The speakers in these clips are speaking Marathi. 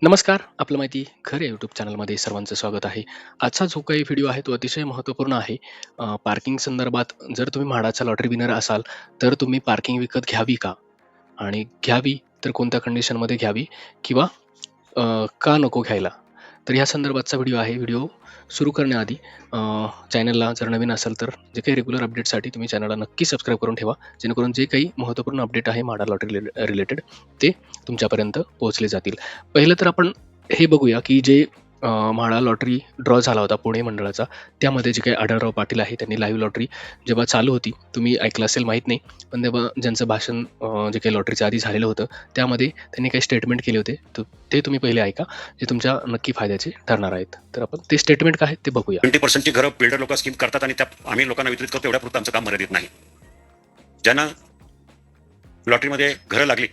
नमस्कार. आपलं माहिती घर या यूट्यूब चॅनलमध्ये सर्वांचं स्वागत आहे. आजचा जो काही व्हिडिओ आहे तो अतिशय महत्त्वपूर्ण आहे. पार्किंग संदर्भात जर तुम्ही म्हाडाचा लॉटरी विनर असाल, तर तुम्ही पार्किंग विकत घ्यावी का? आणि घ्यावी तर कोणत्या कंडिशनमध्ये घ्यावी किंवा का नको घ्यायला? तर ह्या संदर्भातचा व्हिडिओ आहे. व्हिडिओ सुरू करण्याआधी चॅनलला जर नवीन असाल तर जे काही रेग्युलर अपडेटसाठी तुम्ही चॅनलला नक्की सबस्क्राईब करून ठेवा. जेणेकरून जे काही महत्त्वपूर्ण अपडेट आहे म्हाडा लॉटरी रिलेटेड ते तुमच्यापर्यंत पोहोचले जातील. पहिलं तर आपण हे बघूया, की जे म्हाडा लॉटरी ड्रॉ झाला होता पुणे मंडळाचा, त्यामध्ये जे काही आढळराव पाटील आहे त्यांनी लाईव्ह लॉटरी जेव्हा चालू होती, तुम्ही ऐकलं असेल माहीत नाही, पण तेव्हा ज्यांचं भाषण जे काही लॉटरीच्या आधी झालेलं होतं, त्यामध्ये त्यांनी काही स्टेटमेंट केले होते. तर ते तुम्ही पहिले ऐका, जे तुमच्या नक्की फायद्याचे ठरणार आहेत. तर आपण ते स्टेटमेंट काय आहे ते बघूया. 20% ची घरं बिल्डर लोक स्कीम करतात आणि त्या आम्ही लोकांना वितरित करतो, एवढ्यापुरतं आमचं काम मर्यादित नाही. ज्यांना लॉटरीमध्ये घरं लागली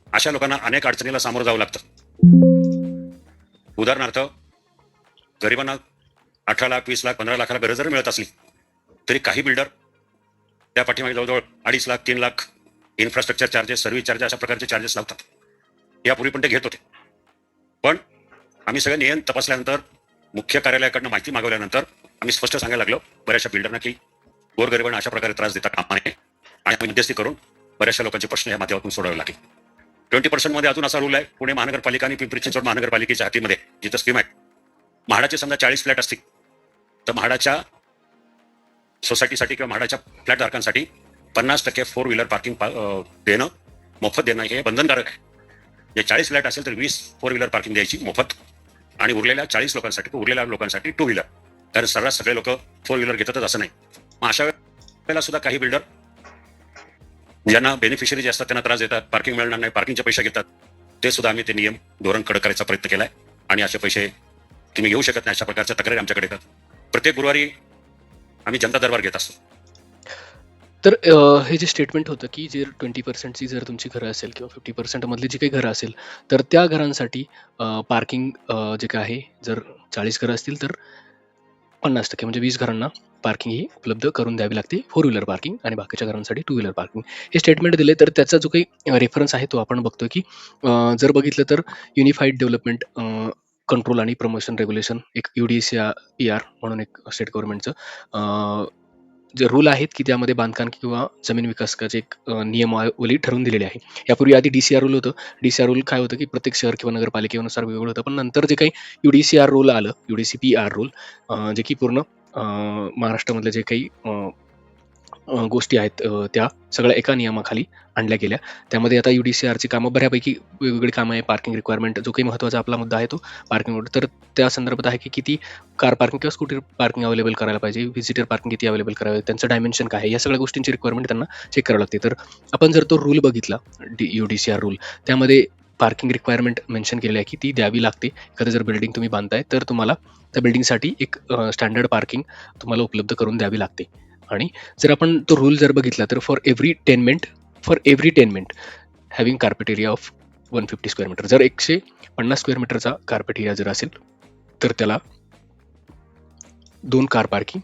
अशा लोकांना अनेक अडचणीला सामोरं जावं लागतं. उदाहरणार्थ, गरिबांना 18 लाख, 20 लाख, 15 लाखाला घरं जर मिळत असली तरी काही बिल्डर त्या पाठीमागे जवळजवळ 2.5 lakh, 3 lakh infrastructure charges, service charges अशा प्रकारचे चार्जेस लावतात. यापूर्वी पण ते घेत होते. पण आम्ही सगळे नियम तपासल्यानंतर, मुख्य कार्यालयाकडनं माहिती मागवल्यानंतर आम्ही स्पष्ट सांगायला लागलो बऱ्याचशा बिल्डरना की गोरगरिबांना अशा प्रकारे त्रास देता कामा नये आणि आम्ही मध्यस्थी करून बऱ्याचशा लोकांचे प्रश्न या माध्यमातून सोडावे लागेल. 20% मध्ये अजून असा रूल आहे, पुणे महानगरपालिका आणि पिंपरी चिंचवड महानगरपालिकेच्या हातीमध्ये जिथं स्कीम आहे, म्हाडाचे समजा 40 फ्लॅट असतील तर म्हाडाच्या सोसायटीसाठी किंवा म्हाडाच्या फ्लॅट धारकांसाठी 50% 4 व्हीलर पार्किंग देणं, मोफत देणं हे बंधनकारक आहे. जे 40 फ्लॅट असेल तर 20 4 व्हीलर पार्किंग द्यायची मोफत आणि उरलेल्या 40 लोकांसाठी 2 व्हीलर. कारण सर्रास सगळे लोक 4 व्हीलर घेतातच असं नाही. मग अशा वेळेला सुद्धा काही बिल्डर ज्यांना बेनिफिशरी जे असतात त्यांना त्रास देतात, पार्किंग मिळणार नाही, पार्किंगचे पैसे घेतात. ते सुद्धा आम्ही ते नियम धोरण कडक करायचा प्रयत्न केलाय आणि असे पैसे तुम्ही घेऊ शकत नाही अशा प्रकारच्या तक्रारी आमच्याकडे येतात. प्रत्येक गुरुवारी आम्ही जनता दरबार घेत असतो. तर हे जे स्टेटमेंट होतं, की जे 20% ची जर तुमची घरं असेल किंवा 50% मधली जी काही घरं असेल, तर त्या घरांसाठी पार्किंग जे काही आहे, जर 40 घरं असतील तर 50% म्हणजे 20 घरांना पार्किंग ही उपलब्ध करून द्यावी लागते. 4 व्हीलर पार्किंग आणि बाकीच्या घरांसाठी 2 व्हीलर पार्किंग. हे स्टेटमेंट दिले तर त्याचा जो काही रेफरन्स आहे तो आपण बघतोय, की जर बघितलं तर युनिफाईड डेव्हलपमेंट कंट्रोल आणि प्रमोशन रेग्युलेशन एक UDCPR म्हणून एक स्टेट गव्हर्नमेंटचं जे रूल आहेत, की त्यामध्ये बांधकाम किंवा जमीन विकासकाचे एक नियमावली ठरवून दिलेली आहे. यापूर्वी आधी DCR रूल होतं. DCR रूल काय होतं, की प्रत्येक शहर किंवा नगरपालिकेनुसार वेगवेगळं होतं. पण नंतर जे काही UDCR रूल आलं, UDCPR रूल जे की पूर्ण महाराष्ट्रामधले जे काही गोष्टी आहेत त्या सगळ्या एका नियमाखाली आणल्या गेल्या. त्यामध्ये आता UDCRची कामं बऱ्यापैकी वेगवेगळी कामं आहे. पार्किंग रिक्वायरमेंट जो काही महत्त्वाचा आपला मुद्दा आहे तो पार्किंग तर त्या संदर्भात आहे, की किती कार पार्किंग किंवा स्कूटर पार्किंग अवेलेबल करायला पाहिजे, व्हिजिटर पार्किंग किती अवेलेबल करावे, त्यांचं डायमेन्शन काय आहे, या सगळ्या गोष्टींची रिक्वायरमेंट त्यांना चेक करावी लागते. तर आपण जर तो रूल बघितला UDCR रूल, त्यामध्ये पार्किंग रिक्वायरमेंट मेन्शन केलेली आहे, की ती द्यावी लागते. एखादं जर बिल्डिंग तुम्ही बांधताय तर तुम्हाला त्या बिल्डिंगसाठी एक स्टँडर्ड पार्किंग तुम्हाला उपलब्ध करून द्यावी लागते. आणि जर आपण तो रूल जर बघितला तर for every tenement having carpet area of 150 square metre, जर 150 स्क्वेअर मीटरचा कार्पेट एरिया जर असेल तर त्याला 2 कार पार्किंग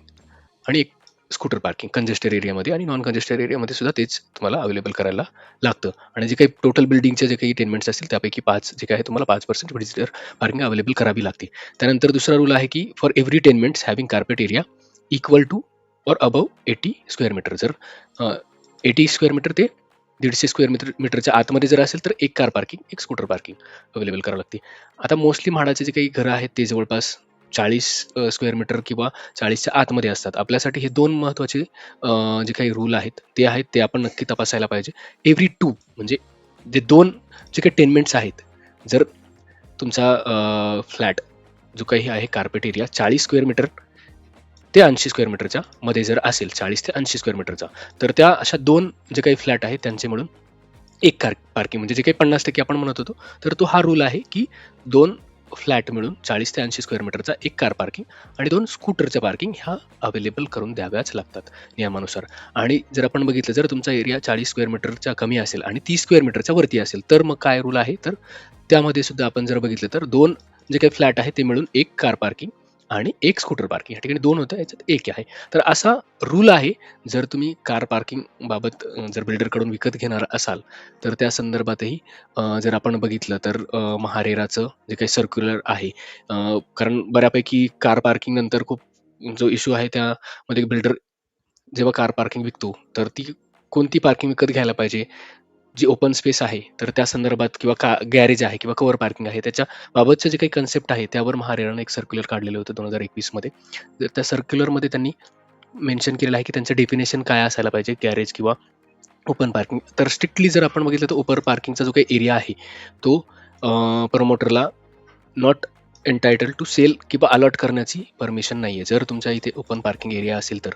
आणि 1 स्कूटर पार्किंग कंजेस्टेड एरियामध्ये आणि नॉन कंजेस्टेड एरियामध्ये सुद्धा तेच तुम्हाला अवेलेबल करायला लागतं. आणि जे काही टोटल बिल्डिंगचे जे काही टेनमेंट्स असतील त्यापैकी 5 जे काही तुम्हाला 5% व्हिजिटर पार्किंग अवेलेबल करावी लागते. त्यानंतर दुसरा रूल आहे, की for every tenements having carpet area equal to or above 80 square metre, जर 80 स्क्वेअर मीटर ते 150 स्क्वेअर मीटरच्या आतमध्ये जर असेल तर 1 car parking, 1 scooter parking available करावं लागते. आता मोस्टली म्हाडाचे जे काही घरं आहेत ते जवळपास 40 स्क्वेअर मीटर किंवा 40च्या आतमध्ये असतात. आपल्यासाठी हे 2 महत्त्वाचे जे काही रूल आहेत ते आहेत, ते आपण नक्की तपासायला पाहिजे. एव्हरी 2 म्हणजे जे 2 जे काही टेनमेंट्स आहेत, जर तुमचा फ्लॅट जो काही आहे कार्पेट एरिया 40 स्क्वेअर मीटर ते 80 स्क्वेअर मीटरच्या मध्ये जर असेल, 40 ते 80 स्क्वेअर मीटरचा, तर त्या अशा 2 जे काही फ्लॅट आहेत त्यांचे मिळून 1 कार पार्किंग म्हणजे जे काही 50% आपण म्हणत होतो, तर तो हा रूल आहे, की 2 फ्लॅट मिळून 40 ते 80 स्क्वेअर मीटरचा 1 कार पार्किंग आणि 2 स्कूटरच्या पार्किंग ह्या अवेलेबल करून द्याव्याच लागतात नियमानुसार. आणि जर आपण बघितलं, जर तुमचा एरिया 40 स्क्वेअर मीटरच्या कमी असेल आणि 30 स्क्वेअर मीटरच्या वरती असेल, तर मग काय रूल आहे, तर त्यामध्ये सुद्धा आपण जर बघितलं तर 2 जे काही फ्लॅट आहे ते मिळून 1 कार पार्किंग आणि एक स्कूटर पार्किंग. या ठिकाणी 2 होतं, याच्यात 1 आहे. तर असा रूल आहे. जर तुम्ही कार पार्किंग बाबत जर बिल्डरकडून विकत घेणार असाल, तर त्या संदर्भातही जर आपण बघितलं तर महारेराचं जे काही सर्क्युलर आहे, कारण बऱ्यापैकी कार पार्किंग नंतर खूप जो इश्यू आहे त्यामध्ये बिल्डर जेव्हा कार पार्किंग विकतो, तर ती कोणती पार्किंग विकत घ्यायला पाहिजे? जी ओपन स्पेस आहे, तर त्या संदर्भात किंवा गॅरेज आहे किंवा कव्हर पार्किंग आहे, त्याच्या बाबतचे जे काही कन्सेप्ट आहे, त्यावर महारेरानं एक सर्क्युलर काढलेलं होतं 2021 मध्ये. तर त्या सर्क्युलरमध्ये त्यांनी मेन्शन केलेलं आहे, की त्यांचं डेफिनेशन काय असायला पाहिजे गॅरेज किंवा ओपन पार्किंग. तर स्ट्रिक्टली जर आपण बघितलं तर ओपन पार्किंगचा जो काही एरिया आहे, तो प्रमोटरला नॉट एन्टायटल टू सेल किंवा अलॉट करण्याची परमिशन नाहीये. जर तुमच्या इथे ओपन पार्किंग एरिया असेल तर.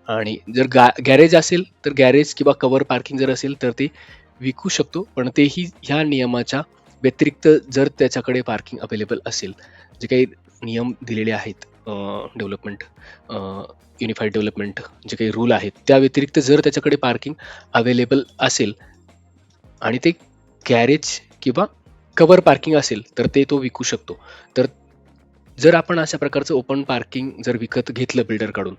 आणि जर गॅरेज असेल, तर गॅरेज किंवा कव्हर पार्किंग जर असेल, तर ते विकू शकतो. पण तेही ह्या नियमाच्या व्यतिरिक्त जर त्याच्याकडे पार्किंग अवेलेबल असेल. जे काही नियम दिलेले आहेत डेव्हलपमेंट युनिफाईड डेव्हलपमेंट जे काही रूल आहेत, त्या व्यतिरिक्त जर त्याच्याकडे पार्किंग अवेलेबल असेल आणि ते गॅरेज किंवा कव्हर पार्किंग असेल, तर ते तो विकू शकतो. तर जर आपण अशा प्रकारचं ओपन पार्किंग जर विकत घेतलं बिल्डरकडून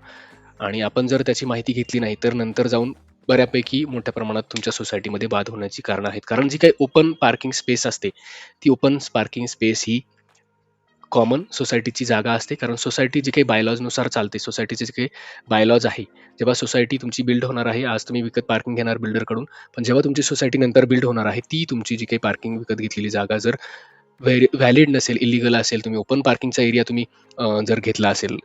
आणि आपण जर त्याची माहिती घेतली नाही, तर नंतर जाऊन बऱ्यापैकी मोठ्या प्रमाणात तुमच्या सोसायटीमध्ये वाद होण्याची कारणं आहेत. कारण जी काही ओपन पार्किंग स्पेस असते, ती ओपन पार्किंग स्पेस ही कॉमन सोसायटीची जागा असते. कारण सोसायटी जी काही बायलॉजनुसार चालते, सोसायटीचे जे काही बायलॉज आहे, जेव्हा सोसायटी तुमची बिल्ड होणार आहे, आज तुम्ही विकत पार्किंग घेणार बिल्डरकडून, पण जेव्हा तुमची सोसायटी नंतर बिल्ड होणार आहे, ती तुमची जी काही पार्किंग विकत घेतलेली जागा जर व्हॅलिड नसेल, इल्लीगल असेल, तुम्ही ओपन पार्किंगचा एरिया तुम्ही जर घेतला असेल,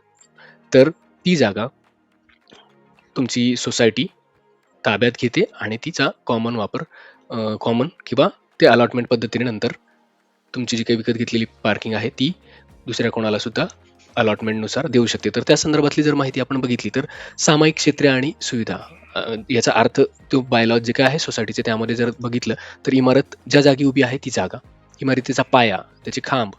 तर ती जागा तुमची सोसायटी ताब्यात घेते आणि तिचा कॉमन वापर कॉमन किंवा ते अलॉटमेंट पद्धतीने नंतर तुमची जी काही विकत घेतलेली पार्किंग आहे ती दुसऱ्या कोणाला सुद्धा अलॉटमेंटनुसार देऊ शकते. तर त्या संदर्भातली जर माहिती आपण बघितली तर सामायिक क्षेत्रे आणि सुविधा याचा अर्थ तो बायलॉज जे काय आहे सोसायटीचे त्यामध्ये जर बघितलं तर इमारत ज्या जागी उभी आहे ती जागा, इमारतीचा पाया, त्याचे खांब,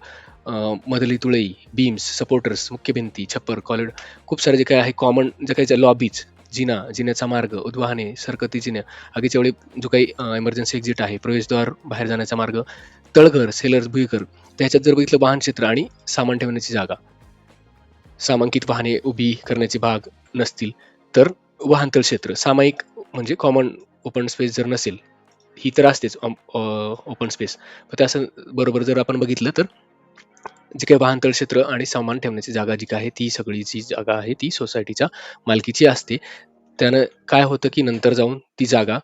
मधली तुळई, बीम्स, सपोर्टर्स, मुख्य भिंती, छप्पर, कॉरिडॉर, खूप सारे जे काही आहे कॉमन जे काही लॉबीज, जिना, जिन्याचा मार्ग, उद्वाहने, सरकती जिने, आगीच्या वेळी जो काही इमर्जन्सी एक्झिट आहे, प्रवेशद्वार, बाहेर जाण्याचा मार्ग, तळघर, सेलर्स, भुईघर, त्याच्यात जर बघितलं वाहन क्षेत्र आणि सामान ठेवण्याची जागा, सामांकित वाहने उभी करण्याचे भाग नसतील तर वाहनतळ क्षेत्र, सामायिक म्हणजे कॉमन ओपन स्पेस जर नसेल, ही तर असतेच ओपन स्पेस. त्या बरोबर जर आपण बघितलं तर जे काही वाहनतळ क्षेत्र आणि सामान ठेवण्याची जागा जी काय आहे, ती सगळी जी जागा आहे ती सोसायटीच्या मालकीची असते. त्यानं काय होतं की नंतर जाऊन ती जागा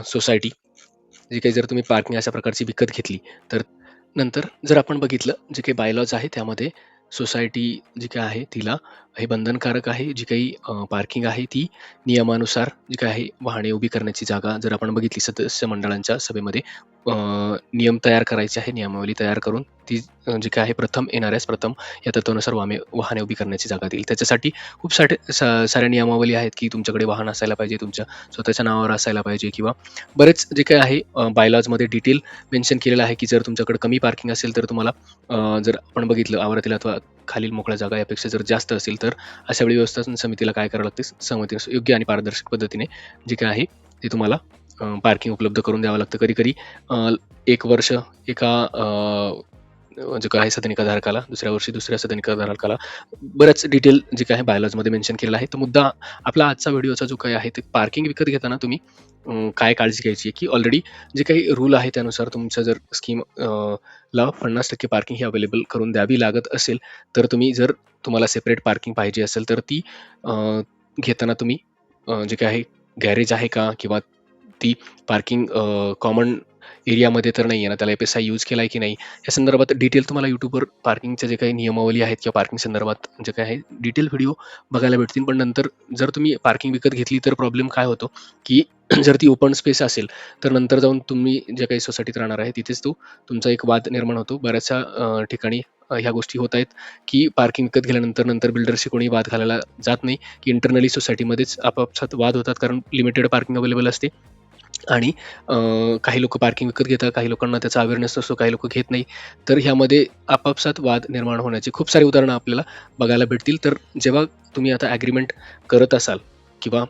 सोसायटी जी काही जर तुम्ही पार्किंग अशा प्रकारची विकत घेतली, तर नंतर जर आपण बघितलं जे काही बायलॉज आहे त्यामध्ये सोसायटी जी काही आहे तिला हे बंधनकारक आहे. जी काही पार्किंग आहे ती नियमानुसार जी काही आहे वाहने उभी करण्याची जागा जर आपण बघितली सदस्य मंडळांच्या सभेमध्ये नियम तयार करायचे आहे. नियमावली तयार करून ती जी काही आहे प्रथम येणाऱ्यास प्रथम या तत्वानुसार वाहने उभी करण्याची जागा देईल. त्याच्यासाठी खूप साऱ्या नियमावली आहेत की तुमच्याकडे वाहन असायला पाहिजे, तुमच्या स्वतःच्या नावावर असायला पाहिजे किंवा बरेच जे काही आहे बायलॉजमध्ये डिटेल मेन्शन केलेलं आहे की जर तुमच्याकडे कमी पार्किंग असेल तर तुम्हाला जर आपण बघितलं आवारातील अथवा खालील मोकळ्या जागा यापेक्षा जर जास्त असेल तर अशा वेळी व्यवस्थापन समितीला काय करावं लागते, सहमतीने योग्य आणि पारदर्शक पद्धतीने जे काय आहे ते तुम्हाला पार्किंग उपलब्ध करून द्यावं लागतं. कधी-कधी 1 वर्ष एका जे काय आहे सदनिकाधारकाला, दुसऱ्या वर्षी दुसऱ्या सदनिकाधारकाला बऱ्याच डिटेल जे काही आहे बायलॉजमध्ये मेन्शन केलेलं आहे. तर मुद्दा आपला आजचा व्हिडिओचा जो काही आहे ते पार्किंग विकत घेताना तुम्ही काय काळजी घ्यायची आहे की ऑलरेडी जे काही रूल आहे त्यानुसार तुमचं जर स्कीम ला 50% पार्किंग ही अवेलेबल करून द्यावी लागत असेल, तर तुम्ही जर तुम्हाला सेपरेट पार्किंग पाहिजे असेल तर ती घेताना तुम्ही जे काही आहे गॅरेज आहे का किंवा ती पार्किंग कॉमन एरियामध्ये तर नाही आहे ना, त्याला एफ-एस-आय यूज केला आहे की नाही, या संदर्भात डिटेल तुम्हाला YouTubeवर पार्किंगचे जे काही नियमावली आहेत किंवा पार्किंग संदर्भात जे काही आहे डिटेल व्हिडिओ बघायला भेटतील. पण नंतर जर तुम्ही पार्किंग विकत घेतली तर प्रॉब्लेम काय होतो, की जर ती ओपन स्पेस असेल, तर नंतर जाऊन तुम्ही ज्या काही सोसायटीत राहणार आहे तिथेच तो तुमचा एक वाद निर्माण होतो. बऱ्याचशा ठिकाणी ह्या गोष्टी होत आहेत, की पार्किंग विकत गेल्यानंतर नंतर बिल्डरशी कोणी वाद घालायला जात नाही, की इंटरनली सोसायटीमध्येच आपापसात वाद होतात कारण लिमिटेड पार्किंग अवेलेबल असते. आणि काही लोकं पार्किंग विकत घेतात, काही लोकांना त्याचा अवेअरनेस नसतो, काही लोकं घेत नाही. तर ह्यामध्ये आपापसात वाद निर्माण होण्याची खूप सारी उदाहरणं आपल्याला बघायला भेटतील. तर जेव्हा तुम्ही आता ॲग्रीमेंट करत असाल, किंवा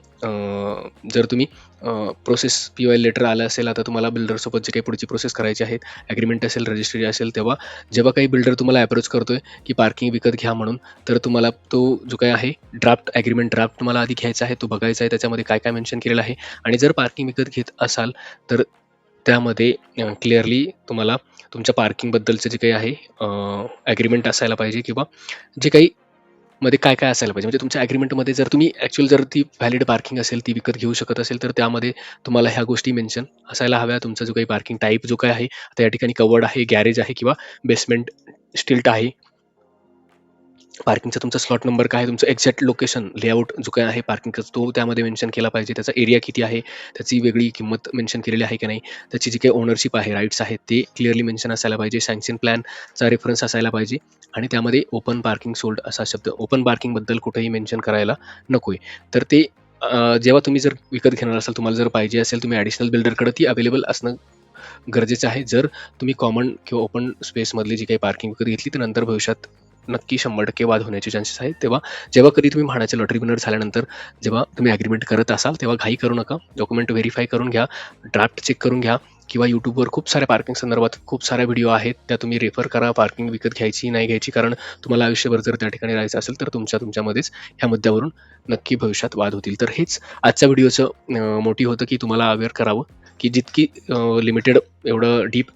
जर तुम्ही प्रोसेस POL लेटर आलं असेल, आता तुम्हाला बिल्डरसोबत जे काही पुढची प्रोसेस करायची आहे, ॲग्रीमेंट असेल, रजिस्ट्री असेल, तेव्हा जेव्हा काही बिल्डर तुम्हाला अप्रोच करतोय की पार्किंग विकत घ्या म्हणून, तर तुम्हाला तो जो काही आहे ॲग्रीमेंट ड्राफ्ट तुम्हाला आधी घ्यायचा आहे, तो बघायचा आहे त्याच्यामध्ये काय काय मेन्शन केलेलं आहे. आणि जर पार्किंग विकत घेत असाल तर त्यामध्ये क्लिअरली तुम्हाला तुमच्या पार्किंगबद्दलचं जे काही आहे ॲग्रीमेंट असायला पाहिजे, किंवा जे काही मध्ये काय काय असायला पाहिजे. म्हणजे तुमच्या ॲग्रीमेंटमध्ये जर तुम्ही ॲक्च्युअल जर ती व्हॅलिड पार्किंग असेल, ती विकत घेऊ शकत असेल, तर त्यामध्ये तुम्हाला ह्या गोष्टी मेन्शन असायला हव्या. तुमचा जो काही पार्किंग टाईप जो काही आहे, आता या ठिकाणी कवर्ड आहे, गॅरेज आहे किंवा बेसमेंट स्टिल्ट आहे. पार्किंगचा तुमचा स्लॉट नंबर काय आहे, तुमचं एक्झॅक्ट लोकेशन, लेआउट जो काही आहे पार्किंगचा तो त्यामध्ये मेन्शन केला पाहिजे. त्याचा एरिया किती आहे, त्याची वेगळी किंमत मेन्शन केलेली आहे की नाही, त्याची जी काही ओनरशिप आहे, राईट्स आहेत, ते क्लिअरली मेन्शन असायला पाहिजे. सँक्शन प्लॅनचा रेफरन्स असायला पाहिजे आणि त्यामध्ये ओपन पार्किंग सोल्ड असा शब्द, ओपन पार्किंगबद्दल कुठेही मेन्शन करायला नको आहे. तर ते जेव्हा तुम्ही जर विकत घेणार असाल, तुम्हाला जर पाहिजे असेल, तुम्ही ॲडिशनल बिल्डरकडे ती अवेलेबल असणं गरजेचं आहे. जर तुम्ही कॉमन किंवा ओपन स्पेसमधली जी काही पार्किंग विकत घेतली, तर नंतर भविष्यात नक्की 100% वाद होण्याचे चान्सेस आहेत. तेव्हा जेव्हा कधी तुम्ही म्हाडाचे लॉटरी विनर झाल्यानंतर जेव्हा तुम्ही ॲग्रीमेंट करत असाल, तेव्हा घाई करू नका. डॉक्युमेंट व्हेरिफाय करून घ्या, ड्राफ्ट चेक करून घ्या, किंवा YouTubeवर खूप साऱ्या पार्किंग संदर्भात खूप साऱ्या व्हिडिओ आहेत, त्या तुम्ही रेफर करा. पार्किंग विकत घ्यायची, नाही घ्यायची, कारण तुम्हाला आयुष्यभर जर त्या ठिकाणी राहायचं असेल, तर तुमच्यामध्येच ह्या मुद्द्यावरून नक्की भविष्यात वाद होतील. तर हेच आजच्या व्हिडिओचं मोटिव्ह होतं, की तुम्हाला अवेअर करावं, की जितकी लिमिटेड एवढं डीप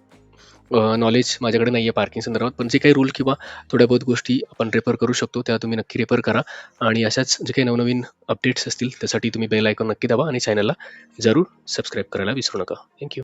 नॉलेज माझ्याकडे नाही आहे पार्किंग संदर्भात, पण जे काही रूल किंवा थोड्या बहुत गोष्टी आपण रेफर करू शकतो, त्या तुम्ही नक्की रेफर करा. आणि अशाच जे काही नवनवीन अपडेट्स असतील त्यासाठी तुम्ही बेल आयकॉन नक्की दाबा आणि चॅनलला जरूर सबस्क्राईब करायला विसरू नका. थँक्यू.